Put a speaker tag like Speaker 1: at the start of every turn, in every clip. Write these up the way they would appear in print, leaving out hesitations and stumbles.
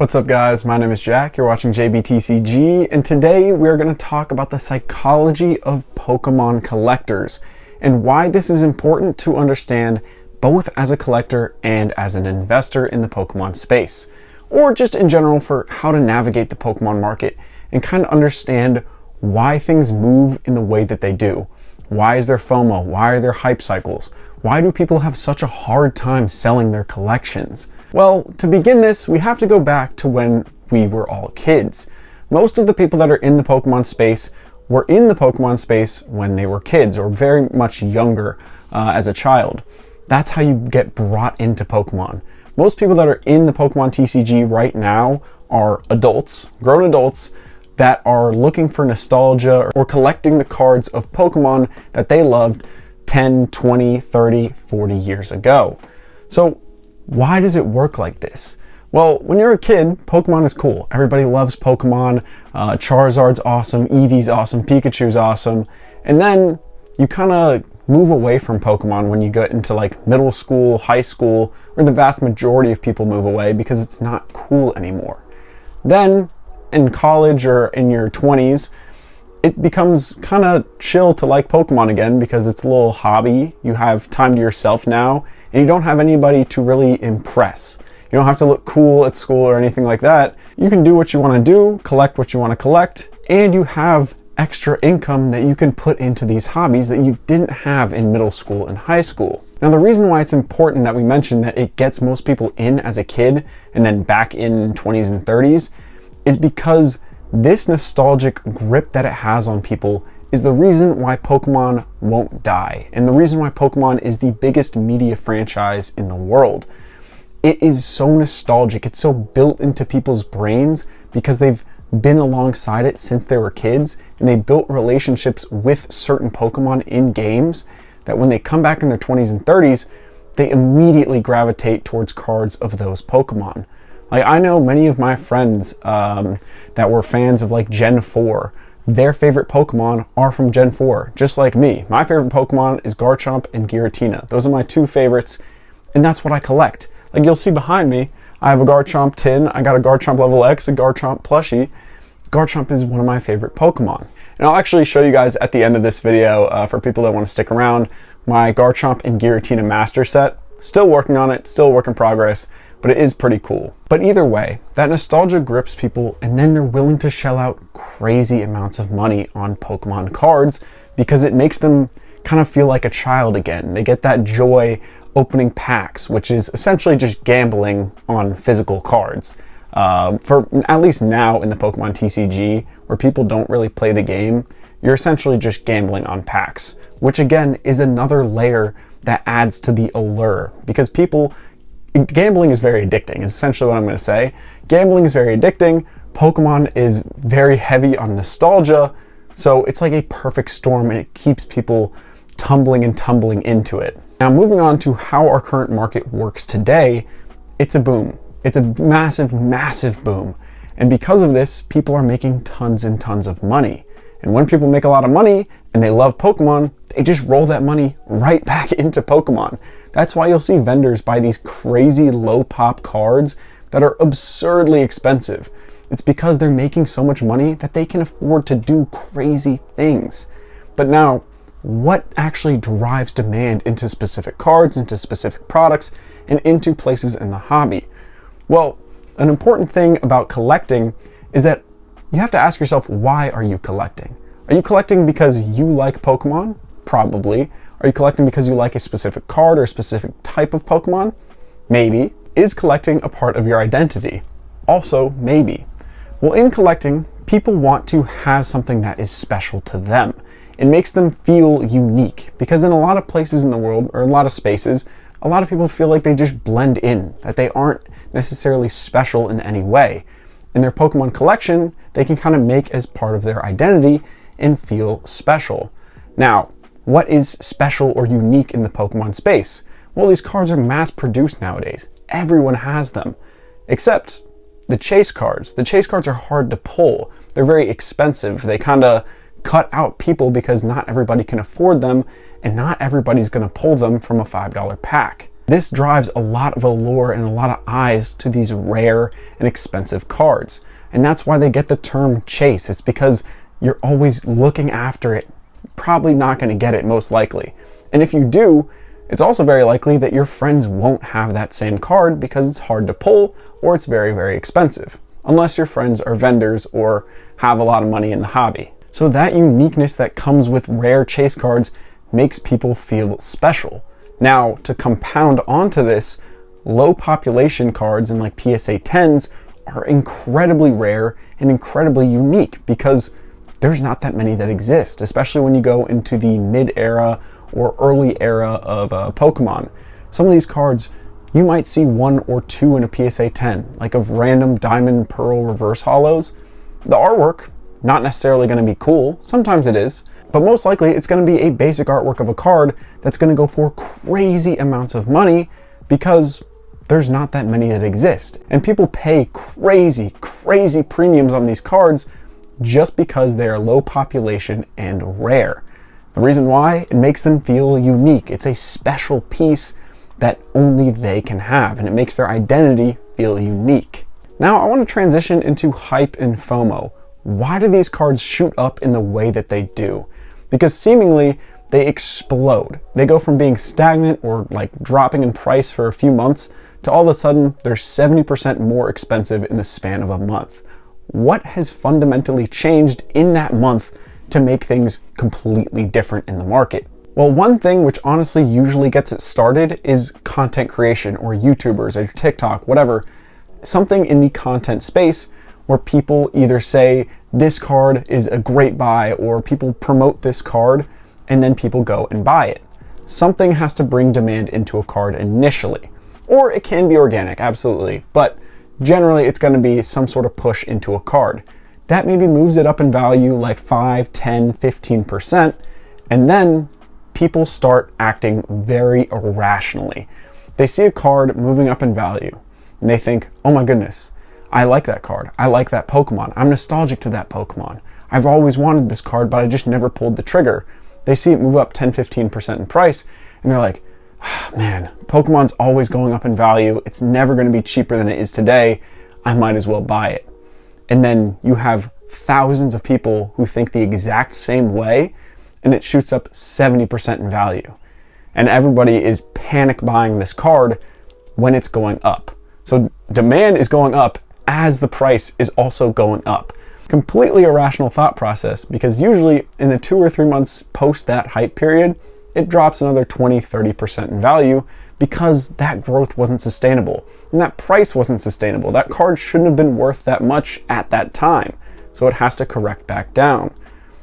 Speaker 1: What's up guys, my name is Jack, you're watching JBTCG, and today we're going to talk about the psychology of Pokemon collectors and why this is important to understand both as a collector and as an investor in the Pokemon space, or just in general for how to navigate the Pokemon market and kind of understand why things move in the way that they do. Why is there FOMO? Why are there hype cycles? Why do people have such a hard time selling their collections? Well, to begin this, we have to go back to when we were all kids. Most of the people that are in the Pokemon space were in the Pokemon space when they were kids or very much younger as a child. That's how you get brought into Pokemon. Most people that are in the Pokemon TCG right now are adults, grown adults, that are looking for nostalgia or collecting the cards of Pokemon that they loved 10, 20, 30, 40 years ago. So why does it work like this? Well, when you're a kid, Pokemon is cool. Everybody loves Pokemon. Charizard's awesome, Eevee's awesome, Pikachu's awesome. And then you kind of move away from Pokemon when you get into like middle school, high school, or the vast majority of people move away because it's not cool anymore. Then in college or in your 20s, it becomes kind of chill to like Pokemon again because it's a little hobby. You have time to yourself now, and you don't have anybody to really impress. You don't have to look cool at school or anything like that. You can do what you want to do, collect what you want to collect, and you have extra income that you can put into these hobbies that you didn't have in middle school and high school. Now, the reason why it's important that we mention that it gets most people in as a kid and then back in 20s and 30s is because this nostalgic grip that it has on people is the reason why Pokemon won't die, and the reason why Pokemon is the biggest media franchise in the world. It is so nostalgic, it's so built into people's brains because they've been alongside it since they were kids, and they built relationships with certain Pokemon in games that when they come back in their 20s and 30s, they immediately gravitate towards cards of those Pokemon. Like, I know many of my friends that were fans of like Gen 4, their favorite Pokemon are from Gen 4, just like me. My favorite Pokemon is Garchomp and Giratina. Those are my two favorites, and that's what I collect. Like, you'll see behind me, I have a Garchomp tin, I got a Garchomp level X, a Garchomp plushie. Garchomp is one of my favorite Pokemon. And I'll actually show you guys at the end of this video, for people that want to stick around, my Garchomp and Giratina master set. Still working on it, still a work in progress, but it is pretty cool. But either way, that nostalgia grips people, and then they're willing to shell out crazy amounts of money on Pokemon cards because it makes them kind of feel like a child again. They get that joy opening packs, which is essentially just gambling on physical cards. For at least now in the Pokemon TCG, where people don't really play the game, you're essentially just gambling on packs, which again is another layer that adds to the allure, because gambling is very addicting, is essentially what I'm going to say. Gambling is very addicting. Pokemon is very heavy on nostalgia, so it's like a perfect storm, and it keeps people tumbling into it. Now, moving on to how our current market works today, it's a boom. It's a massive, massive boom. And because of this, people are making tons and tons of money. And when people make a lot of money and they love Pokemon, they just roll that money right back into Pokemon. That's why you'll see vendors buy these crazy low pop cards that are absurdly expensive. It's because they're making so much money that they can afford to do crazy things. But now, what actually drives demand into specific cards, into specific products, and into places in the hobby? Well, an important thing about collecting is that you have to ask yourself, why are you collecting? Are you collecting because you like Pokemon? Probably. Are you collecting because you like a specific card or a specific type of Pokemon? Maybe. Is collecting a part of your identity? Also, maybe. Well, in collecting, people want to have something that is special to them. It makes them feel unique, because in a lot of places in the world, or a lot of spaces, a lot of people feel like they just blend in, that they aren't necessarily special in any way. In their Pokemon collection, they can kind of make as part of their identity and feel special. Now, what is special or unique in the Pokemon space? Well, these cards are mass produced nowadays. Everyone has them, except the chase cards. The chase cards are hard to pull. They're very expensive. They kind of cut out people because not everybody can afford them, and not everybody's going to pull them from a $5 pack. This drives a lot of allure and a lot of eyes to these rare and expensive cards. And that's why they get the term chase. It's because you're always looking after it. Probably not going to get it, most likely. And if you do, it's also very likely that your friends won't have that same card because it's hard to pull or it's very, very expensive. Unless your friends are vendors or have a lot of money in the hobby. So that uniqueness that comes with rare chase cards makes people feel special. Now, to compound onto this, low population cards and like PSA 10s are incredibly rare and incredibly unique because there's not that many that exist, especially when you go into the mid-era or early era of Pokemon. Some of these cards, you might see 1 or 2 in a PSA 10, like of random Diamond Pearl reverse holos. The artwork, not necessarily going to be cool, sometimes it is, but most likely it's going to be a basic artwork of a card that's going to go for crazy amounts of money because there's not that many that exist. And people pay crazy premiums on these cards just because they are low population and rare. The reason why? It makes them feel unique. It's a special piece that only they can have, and it makes their identity feel unique. Now I want to transition into hype and FOMO. Why do these cards shoot up in the way that they do? Because seemingly they explode. They go from being stagnant or like dropping in price for a few months to all of a sudden they're 70% more expensive in the span of a month. What has fundamentally changed in that month to make things completely different in the market? Well, one thing which honestly usually gets it started is content creation, or YouTubers or TikTok, whatever. Something in the content space where people either say this card is a great buy or people promote this card and then people go and buy it. Something has to bring demand into a card initially. Or it can be organic, absolutely, but generally it's going to be some sort of push into a card. That maybe moves it up in value like 5, 10, 15%, and then people start acting very irrationally. They see a card moving up in value and they think, oh my goodness, I like that card. I like that Pokemon. I'm nostalgic to that Pokemon. I've always wanted this card, but I just never pulled the trigger. They see it move up 10, 15% in price and they're like, man, Pokemon's always going up in value. It's never going to be cheaper than it is today. I might as well buy it. And then you have thousands of people who think the exact same way, and it shoots up 70% in value. And everybody is panic buying this card when it's going up. So demand is going up as the price is also going up. Completely irrational thought process, because usually in the 2 or 3 months post that hype period, it drops another 20, 30% in value because that growth wasn't sustainable and that price wasn't sustainable. That card shouldn't have been worth that much at that time. So it has to correct back down.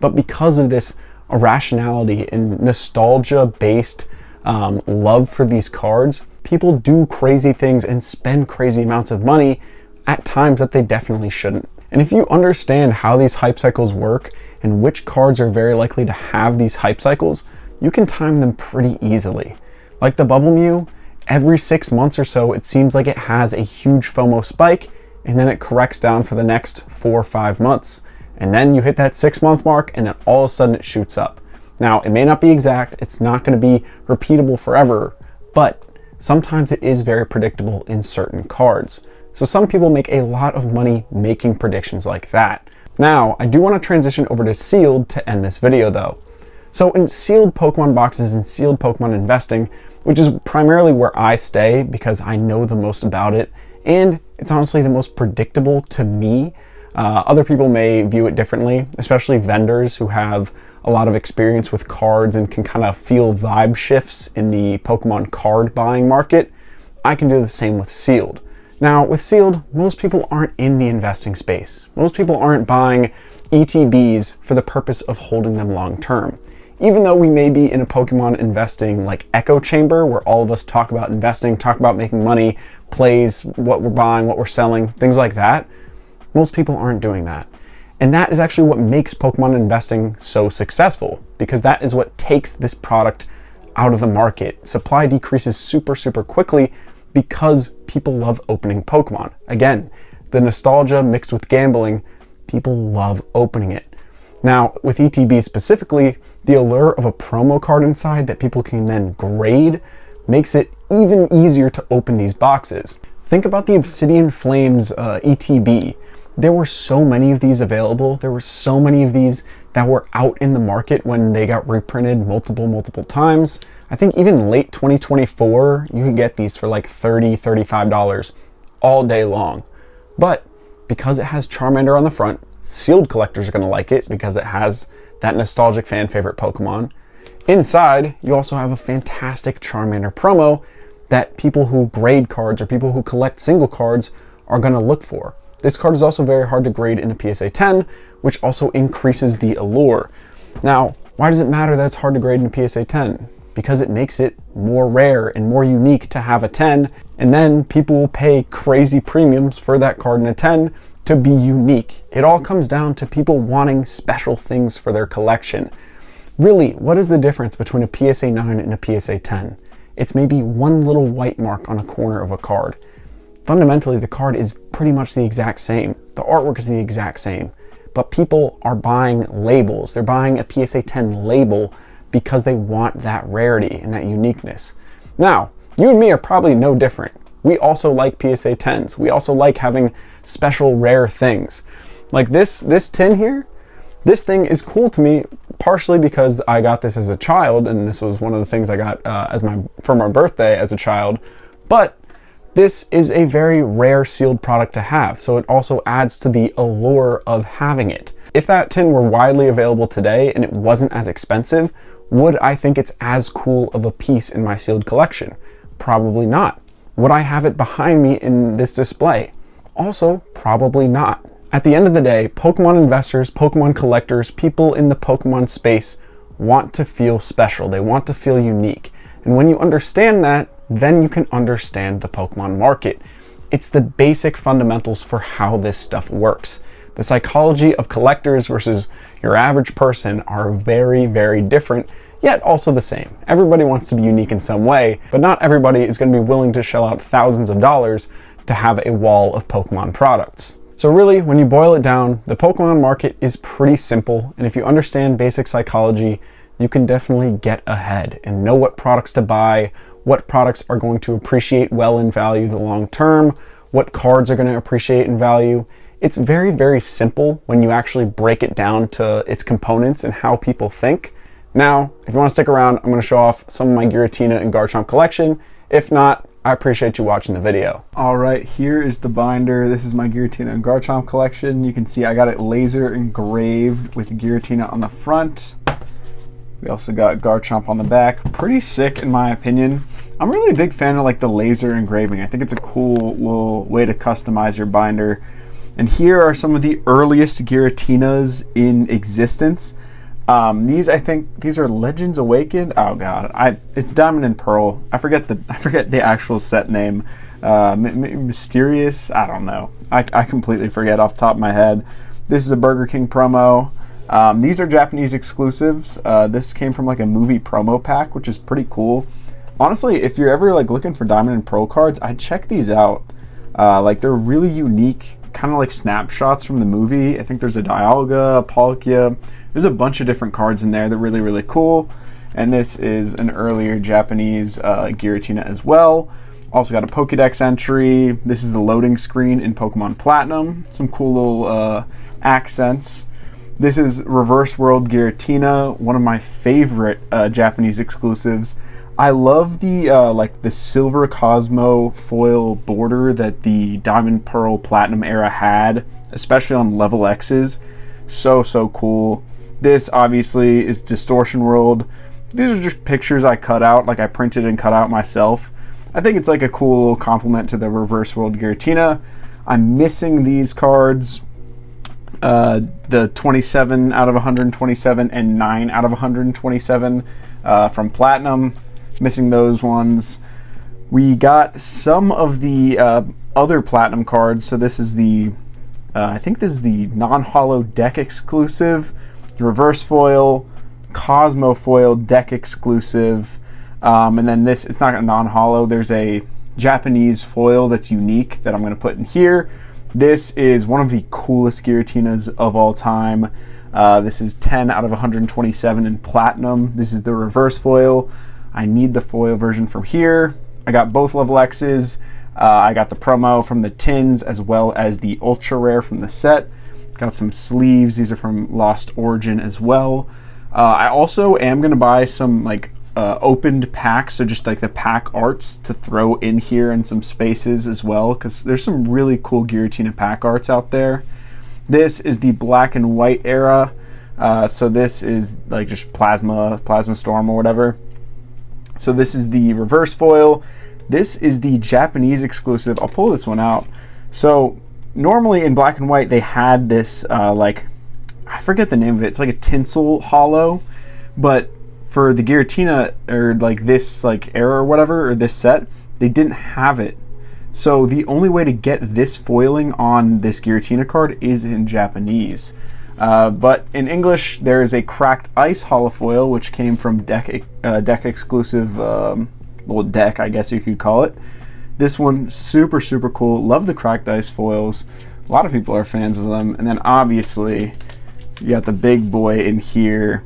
Speaker 1: But because of this irrationality and nostalgia-based love for these cards, people do crazy things and spend crazy amounts of money at times that they definitely shouldn't. And if you understand how these hype cycles work and which cards are very likely to have these hype cycles, you can time them pretty easily. Like the Bubble Mew, every 6 months or so, it seems like it has a huge FOMO spike, and then it corrects down for the next 4 or 5 months. And then you hit that 6-month mark, and then all of a sudden it shoots up. Now, it may not be exact, it's not going to be repeatable forever, but sometimes it is very predictable in certain cards. So some people make a lot of money making predictions like that. Now, I do want to transition over to sealed to end this video though. So in sealed Pokemon boxes and sealed Pokemon investing, which is primarily where I stay because I know the most about it, and it's honestly the most predictable to me. Other people may view it differently, especially vendors who have a lot of experience with cards and can kind of feel vibe shifts in the Pokemon card buying market. I can do the same with sealed. Now with sealed, most people aren't in the investing space. Most people aren't buying ETBs for the purpose of holding them long term. Even though we may be in a Pokemon investing like echo chamber where all of us talk about investing, talk about making money, plays, what we're buying, what we're selling, things like that, most people aren't doing that. And that is actually what makes Pokemon investing so successful, because that is what takes this product out of the market. Supply decreases super quickly because people love opening Pokemon. Again, the nostalgia mixed with gambling, people love opening it. Now, with ETB specifically, the allure of a promo card inside that people can then grade makes it even easier to open these boxes. Think about the Obsidian Flames ETB. There were so many of these available. There were so many of these that were out in the market when they got reprinted multiple times. I think even late 2024, you could get these for like $30, $35 all day long. But because it has Charmander on the front, sealed collectors are going to like it because it has that nostalgic fan favorite Pokemon. Inside, you also have a fantastic Charmander promo that people who grade cards or people who collect single cards are going to look for. This card is also very hard to grade in a PSA 10, which also increases the allure. Now, why does it matter that it's hard to grade in a PSA 10? Because it makes it more rare and more unique to have a 10, and then people will pay crazy premiums for that card in a 10 to be unique. It all comes down to people wanting special things for their collection. Really, what is the difference between a PSA 9 and a PSA 10? It's maybe one little white mark on a corner of a card. Fundamentally, the card is pretty much the exact same. The artwork is the exact same. But people are buying labels. They're buying a PSA 10 label because they want that rarity and that uniqueness. Now, you and me are probably no different. We also like PSA 10s. We also like having special rare things. Like this tin here, this thing is cool to me partially because I got this as a child, and this was one of the things I got for my birthday as a child. But this is a very rare sealed product to have, so it also adds to the allure of having it. If that tin were widely available today and it wasn't as expensive, would I think it's as cool of a piece in my sealed collection? Probably not. Would I have it behind me in this display? Also, probably not. At the end of the day, Pokemon investors, Pokemon collectors, people in the Pokemon space want to feel special. They want to feel unique. And when you understand that, then you can understand the Pokemon market. It's the basic fundamentals for how this stuff works. The psychology of collectors versus your average person are very, very different, yet also the same. Everybody wants to be unique in some way, but not everybody is going to be willing to shell out thousands of dollars to have a wall of Pokemon products. So really, when you boil it down, the Pokemon market is pretty simple, and if you understand basic psychology, you can definitely get ahead and know what products to buy, what products are going to appreciate well in value the long term, what cards are going to appreciate in value. It's very, very simple when you actually break it down to its components and how people think. Now, if you want to stick around, I'm going to show off some of my Giratina and Garchomp collection. If not, I appreciate you watching the video. All right, here is the binder. This is my Giratina and Garchomp collection. You can see I got it laser engraved with Giratina on the front. We also got Garchomp on the back. Pretty sick in my opinion. I'm really a big fan of like the laser engraving. I think it's a cool little way to customize your binder. And here are some of the earliest Giratinas in existence. I think these are Legends Awakened. Oh god, it's Diamond and Pearl. I forget the actual set name. Mysterious. I don't know. I completely forget off the top of my head. This is a Burger King promo. These are Japanese exclusives. This came from like a movie promo pack, which is pretty cool. Honestly, if you're ever like looking for Diamond and Pearl cards, I'd check these out. Like they're really unique, kind of like snapshots from the movie. I think there's a Dialga, a Palkia. There's a bunch of different cards in there. They're really, really cool. And this is an earlier Japanese Giratina as well. Also got a Pokédex entry. This is the loading screen in Pokemon Platinum. Some cool little accents. This is Reverse World Giratina, one of my favorite Japanese exclusives. I love the like the Silver Cosmo foil border that the Diamond Pearl Platinum era had, especially on level X's. So cool. This obviously is Distortion World. These are just pictures I cut out, like I printed and cut out myself. I think it's like a cool little compliment to the Reverse World Giratina. I'm missing these cards. The 27 out of 127 and 9 out of 127 from Platinum. Missing those ones. We got some of the other Platinum cards. So this is the, I think this is the non-holo deck exclusive, reverse foil, Cosmo foil deck exclusive, and then this, it's not a non-holo, there's a Japanese foil that's unique that I'm going to put in here. This is one of the coolest Giratinas of all time. This is 10 out of 127 in Platinum. This is the reverse foil. I need the foil version from here. I got both level X's. I got the promo from the tins as well as the ultra rare from the set. Got some sleeves. These are from Lost Origin as well. I also am going to buy some like opened packs, so just like the pack arts to throw in here in some spaces as well, because there's some really cool Giratina pack arts out there. This is the black and white era, so this is like just plasma storm or whatever. So this is the reverse foil. This is the Japanese exclusive. I'll pull this one out. So normally in black and white they had this like, I forget the name of it, it's like a tinsel hollow, but for the Giratina or like this like era or whatever, or this set, they didn't have it. So the only way to get this foiling on this Giratina card is in Japanese. But in English, there is a cracked ice holofoil, which came from deck exclusive little deck, I guess you could call it. This one, super, super cool. Love the cracked ice foils. A lot of people are fans of them. And then obviously, you got the big boy in here.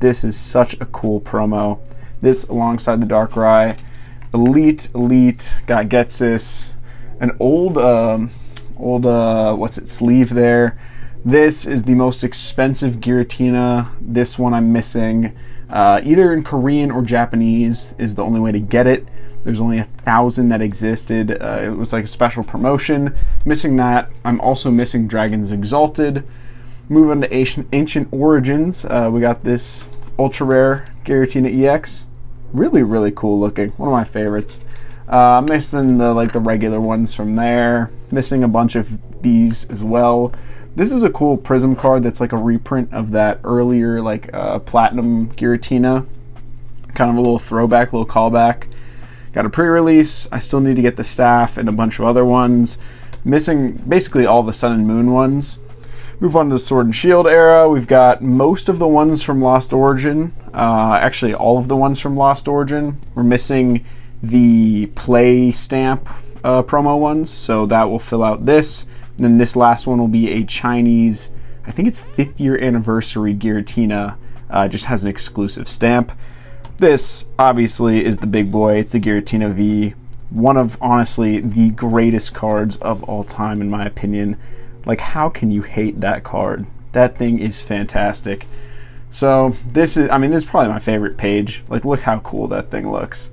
Speaker 1: This is such a cool promo. This alongside the Darkrai. Elite, got Getsis. An old what's it, sleeve there. This is the most expensive Giratina. This one I'm missing. Either in Korean or Japanese is the only way to get it. There's only 1,000 that existed. It was like a special promotion. Missing that. I'm also missing Dragons Exalted. Move on to Ancient Origins. We got this ultra rare Giratina EX. Really, really cool looking. One of my favorites. Missing the regular ones from there. Missing a bunch of these as well. This is a cool Prism card that's like a reprint of that earlier like Platinum Giratina. Kind of a little throwback, little callback. Got a pre-release. I still need to get the staff and a bunch of other ones. Missing basically all the Sun and Moon ones. Move on to the Sword and Shield era. We've got most of the ones from Lost Origin. Actually, all of the ones from Lost Origin. We're missing the Play Stamp promo ones, so that will fill out this. And then this last one will be a Chinese, I think it's 5th year anniversary Giratina. Just has an exclusive stamp. This, obviously, is the big boy. It's the Giratina V. One of, honestly, the greatest cards of all time, in my opinion. Like, how can you hate that card? That thing is fantastic. So this is, I mean, this is probably my favorite page. Like, look how cool that thing looks.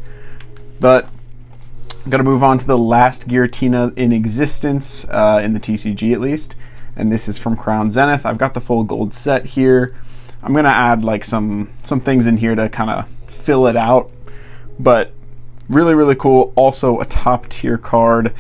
Speaker 1: But I'm gonna move on to the last Giratina in existence, in the TCG at least. And this is from Crown Zenith. I've got the full gold set here. I'm gonna add like some things in here to kind of fill it out. But really, really cool. Also a top tier card.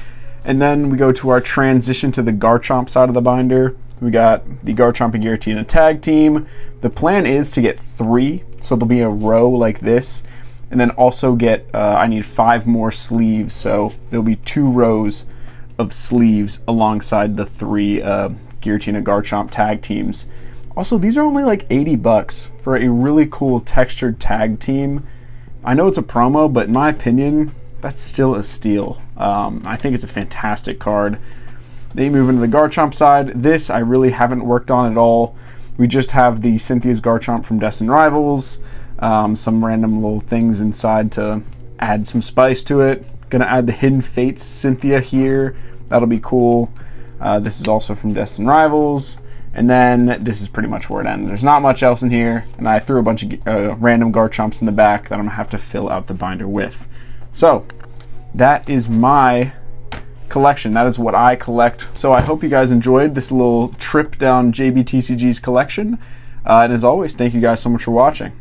Speaker 1: And then we go to our transition to the Garchomp side of the binder. We got the Garchomp and Giratina tag team. The plan is to get 3, so there'll be a row like this. And then also get, I need 5 more sleeves, so there'll be 2 rows of sleeves alongside the 3 Giratina Garchomp tag teams. Also, these are only like 80 bucks for a really cool textured tag team. I know it's a promo, but in my opinion, that's still a steal. I think it's a fantastic card. Then you move into the Garchomp side. This I really haven't worked on at all. We just have the Cynthia's Garchomp from Destined Rivals. Some random little things inside to add some spice to it. Gonna add the Hidden Fates Cynthia here. That'll be cool. This is also from Destined Rivals. And then this is pretty much where it ends. There's not much else in here. And I threw a bunch of random Garchomps in the back that I'm gonna have to fill out the binder with. So that is my collection. That is what I collect. So I hope you guys enjoyed this little trip down JBTCG's collection. And as always, thank you guys so much for watching.